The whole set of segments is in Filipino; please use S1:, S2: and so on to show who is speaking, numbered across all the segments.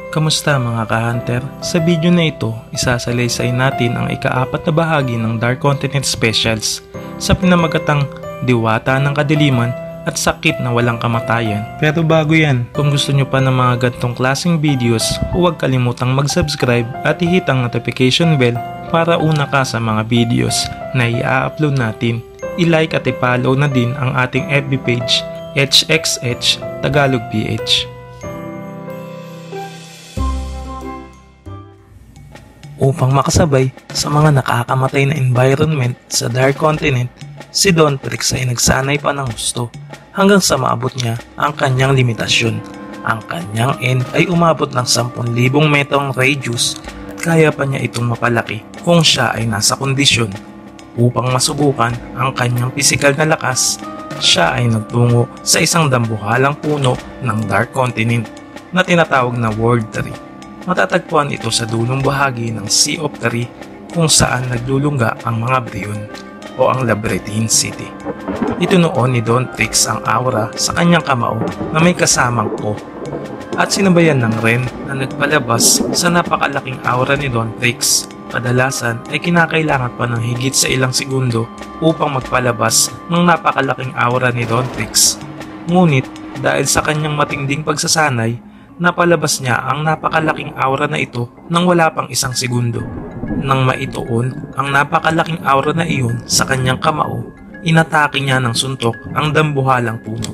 S1: Kamusta mga ka-hunter? Sa video na ito, isasalaysay natin ang ika-4 na bahagi ng Dark Continent Specials sa pinamagatang Diwata ng Kadiliman at Sakit na Walang Kamatayan. Pero bago yan, kung gusto nyo pa ng mga gantong klaseng videos, huwag kalimutang mag-subscribe at i-hit ang notification bell para una ka sa mga videos na i-upload natin. I-like at i-follow na din ang ating FB page, HXH Tagalog PH. Upang makasabay sa mga nakakamatay na environment sa Dark Continent, si Dawntrix ay nagsanay pa ng gusto hanggang sa maabot niya ang kanyang limitasyon. Ang kanyang end ay umabot ng 10,000 metrong radius at kaya pa niya itong mapalaki kung siya ay nasa kondisyon. Upang masubukan ang kanyang pisikal na lakas, siya ay nagtungo sa isang dambuhalang puno ng Dark Continent na tinatawag na World Tree. Matatagpuan ito sa dulong bahagi ng Sea of Tree kung saan naglulungga ang mga Brionne o ang Labyrinthine City. Itinuon ni Dawntrix ang aura sa kanyang kamao na may kasamang ko at sinabayan ng Ren na nagpalabas sa napakalaking aura ni Dawntrix. Kadalasan ay kinakailangan pa ng higit sa ilang segundo upang magpalabas ng napakalaking aura ni Dawntrix. Ngunit dahil sa kanyang matinding pagsasanay, napalabas niya ang napakalaking aura na ito nang wala pang 1 segundo. Nang maituon ang napakalaking aura na iyon sa kanyang kamao, inatake niya ng suntok ang dambuhalang puno.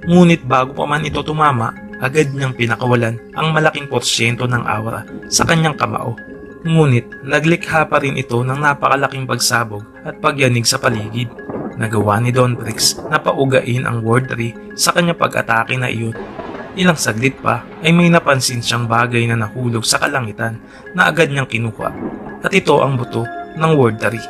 S1: Ngunit bago pa man ito tumama, agad niyang pinakawalan ang malaking porsyento ng aura sa kanyang kamao. Ngunit naglikha pa rin ito ng napakalaking pagsabog at pagyanig sa paligid. Nagawa ni Dawntrix na paugain ang World Tree sa kanyang pag-atake na iyon. Ilang saglit pa ay may napansin siyang bagay na nahulog sa kalangitan na agad niyang kinuha at ito ang buto ng World Tree.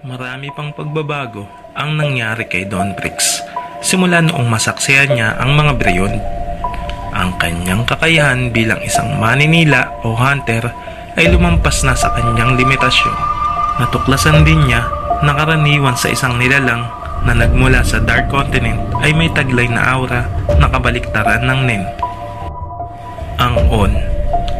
S1: Marami pang pagbabago ang nangyari kay Dawntrix simula noong masaksihan niya ang mga Brionne. Ang kanyang kakayahan bilang isang maninila o hunter ay lumampas na sa kanyang limitasyon. Natuklasan din niya na karaniwan sa isang nilalang na nagmula sa Dark Continent ay may taglay na aura na kabaliktaran ng Nen. Ang On.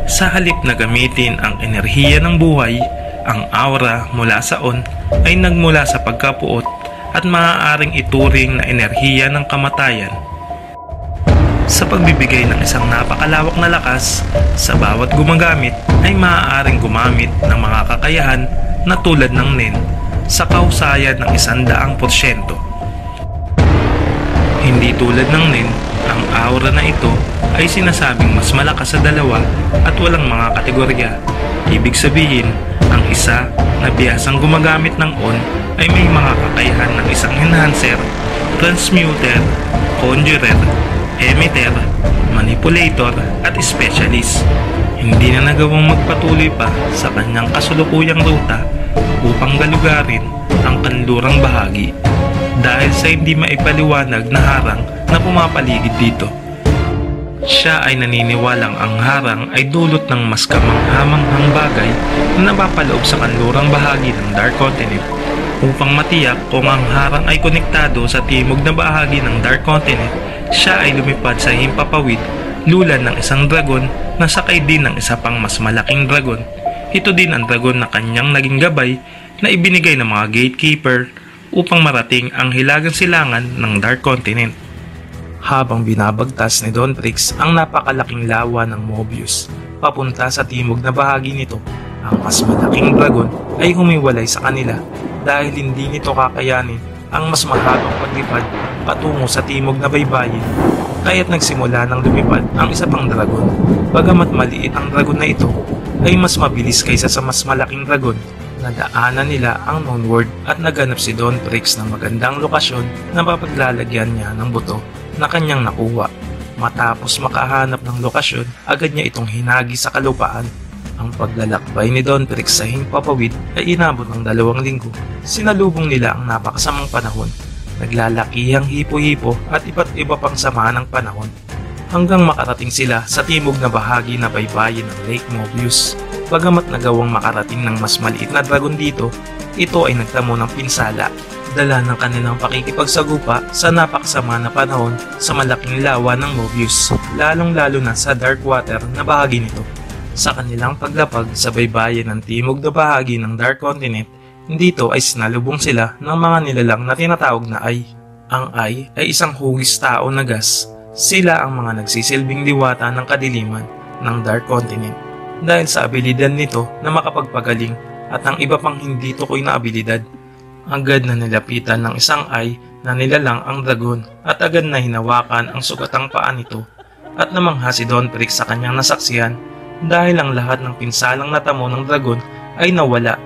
S1: Sa halip na gamitin ang enerhiya ng buhay, ang aura mula sa On ay nagmula sa pagkapuot at maaaring ituring na enerhiya ng kamatayan. Sa pagbibigay ng isang napakalawak na lakas, sa bawat gumagamit ay maaaring gumamit ng mga kakayahan na tulad ng Nen sa kahusayan ng 100%. Hindi tulad ng Nen, ang aura na ito ay sinasabing mas malakas sa dalawa at walang mga kategorya. Ibig sabihin, ang isa na bihasang gumagamit ng On ay may mga kakayahan ng isang enhancer, transmuter, conjurer, emitter, manipulator at specialist. Hindi na nagawang magpatuloy pa sa kanyang kasulukuyang ruta upang galugarin ang kanlurang bahagi dahil sa hindi maipaliwanag na harang na pumapaligid dito. Siya ay naniniwalang ang harang ay dulot ng mas kamanghamanghang bagay na napapaloob sa kanlurang bahagi ng Dark Continent. Upang matiyak kung ang harang ay konektado sa timog na bahagi ng Dark Continent, siya ay lumipad sa himpapawid lulan ng isang dragon na sakay din ng isa pang mas malaking dragon. Ito din ang dragon na kanyang naging gabay na ibinigay ng mga gatekeeper upang marating ang hilagang silangan ng Dark Continent. Habang binabagtas ni Dawntrix ang napakalaking lawa ng Mobius papunta sa timog na bahagi nito, ang mas malaking dragon ay humiwalay sa kanila dahil hindi nito kakayanin ang mas mahabang paglipad patungo sa timog na baybayin, kaya't nagsimula ng lumipad ang isa pang dragon. Bagamat maliit ang dragon na ito, ay mas mabilis kaysa sa mas malaking dragon. Nadaanan nila ang known world at naganap si Dawntrix ng magandang lokasyon na mapaglalagyan niya ng buto na kanyang nakuha. Matapos makahanap ng lokasyon, agad niya itong hinagi sa kalupaan. Ang paglalakbay ni Dawntrix sa himpapawid ay inabot ng 2 linggo. Sinalubong nila ang napakasamang panahon, naglalakihang hipo-hipo at iba't iba pang sama ng panahon hanggang makarating sila sa timog na bahagi na baybayin ng Lake Mobius. Bagamat nagawang makarating ng mas maliit na dragon dito, ito ay nagtamo ng pinsala, dala ng kanilang pakikipagsagupa sa napakasama na panahon sa malaking lawa ng Mobius, lalong-lalo na sa dark water na bahagi nito. Sa kanilang paglapag sa baybayin ng timog na bahagi ng Dark Continent, dito ay sinalubong sila ng mga nilalang na tinatawag na Ai. Ang Ai ay isang hugis tao na gas. Sila ang mga nagsisilbing diwata ng kadiliman ng Dark Continent dahil sa abilidad nito na makapagpagaling at ang iba pang hindi tukoy na abilidad. Agad na nilapitan ng isang Ai na nilalang ang dragon at agad na hinawakan ang sugatang paa nito at namangha si Don Prix sa kanyang nasaksihan dahil ang lahat ng pinsalang natamo ng dragon ay nawala.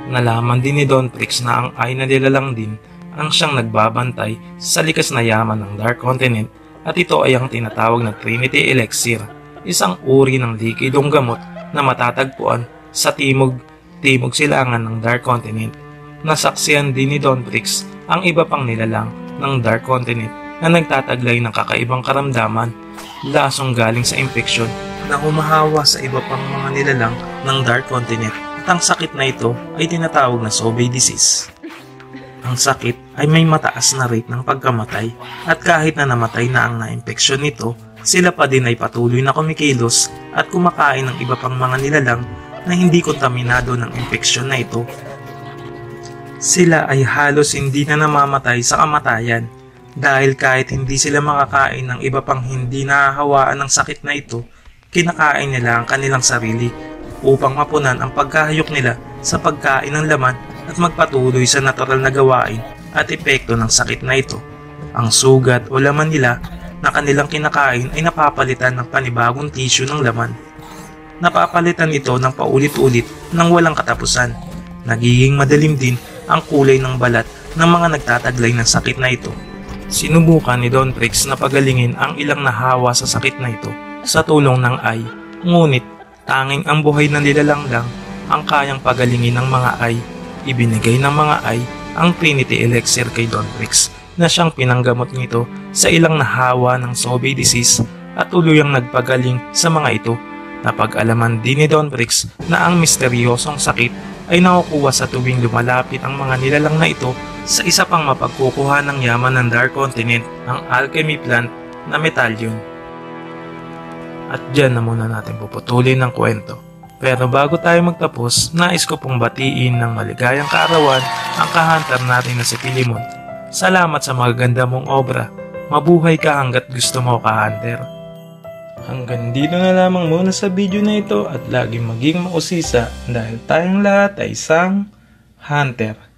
S1: Nalaman din ni Don Prix na ang Ai na nilalang din ang siyang nagbabantay sa likas na yaman ng Dark Continent at ito ay ang tinatawag na Trinity Elixir, isang uri ng likidong gamot na matatagpuan sa timog silangan ng Dark Continent. Nasaksihan din ni Don Prix ang iba pang nilalang ng Dark Continent na nagtataglay ng kakaibang karamdaman, lasong galing sa impeksyon na humahawa sa iba pang mga nilalang ng Dark Continent at ang sakit na ito ay tinatawag na Sobey disease. Ang sakit ay may mataas na rate ng pagkamatay at kahit na namatay na ang naimpeksyon nito, sila pa din ay patuloy na kumikilos at kumakain ng iba pang mga nilalang na hindi kontaminado ng impeksyon na ito. Sila ay halos hindi na namamatay sa kamatayan dahil kahit hindi sila makakain ng iba pang hindi nahahawaan ng sakit na ito, kinakain nila ang kanilang sarili upang mapunan ang pagkahayok nila sa pagkain ng laman at magpatuloy sa natural na gawain at epekto ng sakit na ito. Ang sugat o laman nila na kanilang kinakain ay napapalitan ng panibagong tissue ng laman. Napapalitan ito ng paulit-ulit ng walang katapusan. Nagiging madilim din ang kulay ng balat ng mga nagtataglay ng sakit na ito. Sinubukan ni Don Prix na pagalingin ang ilang nahawa sa sakit na ito sa tulong ng Ai, ngunit tanging ang buhay na nilalang lang ang kayang pagalingin ng mga Ai. Ibinigay ng mga Ai ang Trinity Elixir kay Don Prix na siyang pinanggamot nito sa ilang nahawa ng Sobey disease at tuluyang nagpagaling sa mga ito. Napag-alaman din ni Don Prix na ang misteryosong sakit ay nakukuha sa tuwing lumalapit ang mga nilalang na ito sa isa pang mapagkukuha ng yaman ng Dark Continent, ang alchemy plant na Metallion. At dyan na muna natin puputulin ng kwento. Pero bago tayo magtapos, nais ko pong batiin ng maligayang kaarawan ang kahunter natin na si Philemon. Salamat sa magaganda mong obra. Mabuhay ka hanggat gusto mo, kahunter. Hanggang dito na lamang muna sa video na ito at laging maging mausisa dahil tayong lahat ay isang hunter.